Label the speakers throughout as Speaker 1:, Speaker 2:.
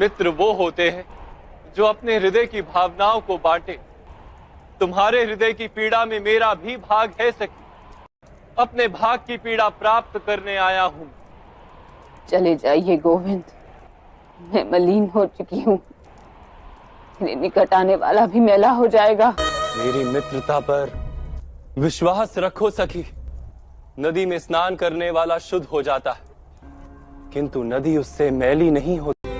Speaker 1: मित्र वो होते हैं जो अपने हृदय की भावनाओं को बांटे। तुम्हारे हृदय की पीड़ा में मेरा भी भाग है सखी। अपने भाग की पीड़ा प्राप्त करने आया हूं।
Speaker 2: चले जाइए गोविंद, मैं मलिन हो चुकी हूँ। मेरे निकट आने वाला भी मैला हो जाएगा।
Speaker 1: मेरी मित्रता पर विश्वास रखो सखी। नदी में स्नान करने वाला शुद्ध हो जाता है, किंतु नदी उससे मैली नहीं होती।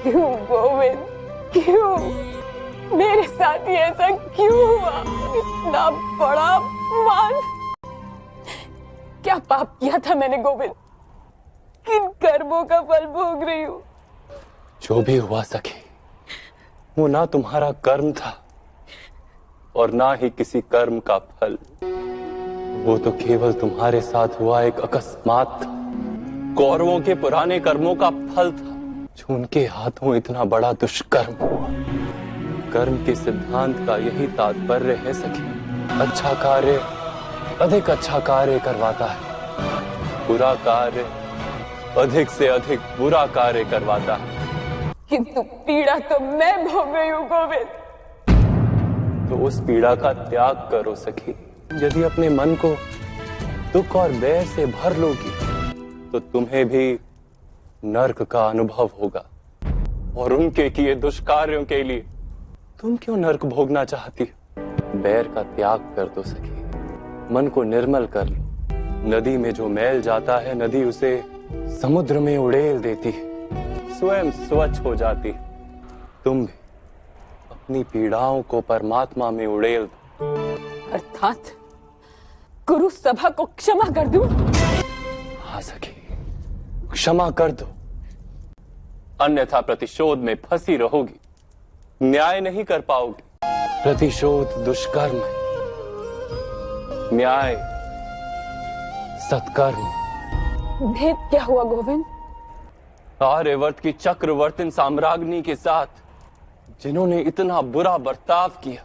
Speaker 2: क्यों गोविंद, क्यों मेरे साथ ही ऐसा क्यों हुआ? इतना बड़ा मान, क्या पाप किया था मैंने गोविंद? किन कर्मों का फल भोग रही हूँ?
Speaker 1: जो भी हुआ सखी, वो ना तुम्हारा कर्म था और ना ही किसी कर्म का फल। वो तो केवल तुम्हारे साथ हुआ एक अकस्मात था। कौरवों के पुराने कर्मों का फल था जो उनके हाथों इतना बड़ा दुष्कर्म हुआ। कर्म के सिद्धांत का यही तात्पर्य है सखी। अच्छा कार्य अधिक अच्छा कार्य करवाता है, बुरा कार्य अधिक से अधिक बुरा कार्य करवाता है।
Speaker 2: किंतु पीड़ा तो मैं भोग रही हूँ गोविंद।
Speaker 1: तो उस पीड़ा का त्याग करो सखी। यदि अपने मन को दुख और बैर से भर लोगी तो तुम्हें भी नर्क का अनुभव होगा। और उनके किए दुष्कार्यों के लिए तुम क्यों नर्क भोगना चाहती? बैर का त्याग कर दो सखी, मन को निर्मल कर लो। नदी में जो मैल जाता है, नदी उसे समुद्र में उड़ेल देती है, स्वयं स्वच्छ हो जाती। तुम भी अपनी पीड़ाओं को परमात्मा में उड़ेल दो।
Speaker 2: अर्थात गुरु सभा को क्षमा कर दूं?
Speaker 1: हाँ सखी, क्षमा कर दो, अन्यथा प्रतिशोध में फंसी रहोगी, न्याय नहीं कर पाओगी। प्रतिशोध दुष्कर्म है, न्याय सत्कर्म।
Speaker 2: भेद क्या हुआ गोविंद?
Speaker 1: आर्यवर्त की चक्रवर्तीन साम्राज्ञी के साथ जिन्होंने इतना बुरा बर्ताव किया,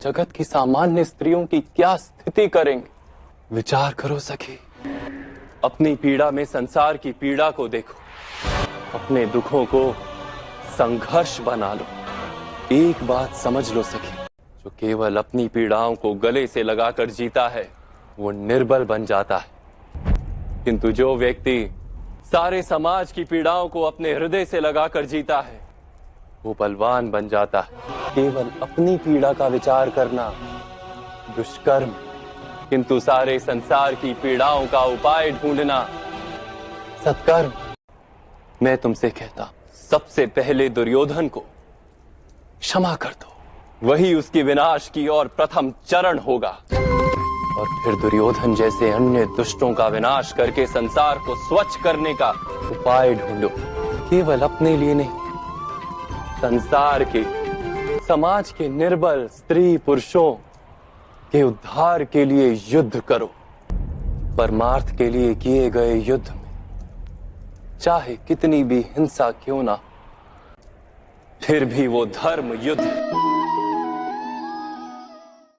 Speaker 1: जगत की सामान्य स्त्रियों की क्या स्थिति करेंगे? विचार करो सखी, अपनी पीड़ा में संसार की पीड़ा को देखो, अपने दुखों को संघर्ष बना लो। एक बात समझ लो सखी, जो केवल अपनी पीड़ाओं को गले से लगाकर जीता है वो निर्बल बन जाता है, किंतु जो व्यक्ति सारे समाज की पीड़ाओं को अपने हृदय से लगाकर जीता है वो बलवान बन जाता है। केवल अपनी पीड़ा का विचार करना दुष्कर्म, किंतु सारे संसार की पीड़ाओं का उपाय ढूंढना सत्कर्म। मैं तुमसे कहता, सबसे पहले दुर्योधन को क्षमा कर दो, वही उसकी विनाश की और प्रथम चरण होगा। और फिर दुर्योधन जैसे अन्य दुष्टों का विनाश करके संसार को स्वच्छ करने का उपाय ढूंढो। केवल अपने लिए नहीं, संसार के, समाज के निर्बल स्त्री पुरुषों के उद्धार के लिए युद्ध करो। परमार्थ के लिए किए गए युद्ध में चाहे कितनी भी हिंसा क्यों ना, फिर भी वो धर्म युद्ध है।